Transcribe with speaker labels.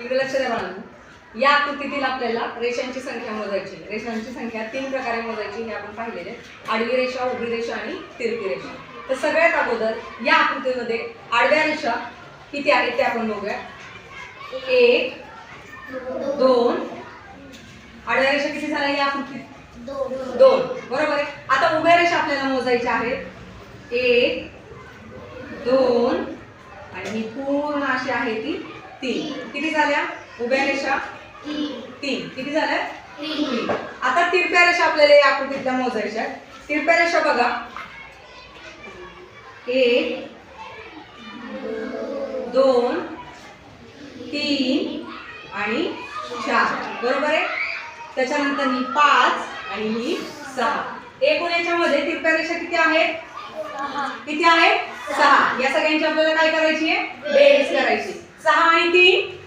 Speaker 1: इकडे लक्ष द्या बाळांनो. या आकृतीतील आपल्याला रेषांची संख्या मोजायची. रेषांची संख्या 3 प्रकारे मोजायची हे आपण पाहिलेले. आडवी रेषा, उभी रेषा आणि तिरकी रेषा. तर सगळ्यात अगोदर या आकृतीमध्ये आडव्या रेषा किती आहेत ते आपण बघूया. 1 2. आडव्या रेषा किती झाल्या या आकृतीत? 2. बरोबर आहे. आता उभ्या रेषा आपल्याला मोजायच्या आहेत. 1 2 आणि ही पूर्ण अशी आहे ती 3. किती झाल्या उभ्या रेषा? 3. किती झाल्या? 3. आता तिरप्या रेषा आपल्याला या आकृतीतल्या मोजायच्या. तिरप्या रेषा बघा. 1 2 3 आणि 4. बरोबर आहे. त्याच्यानंतर ही 5 आणि ही 6. एकूण याच्यामध्ये तिरप्या रेषा किती आहेत? किती आहेत? 6. या सगळ्यांची आपल्याला काय करायची आहे? बेरीज करायची. 6 आणि 3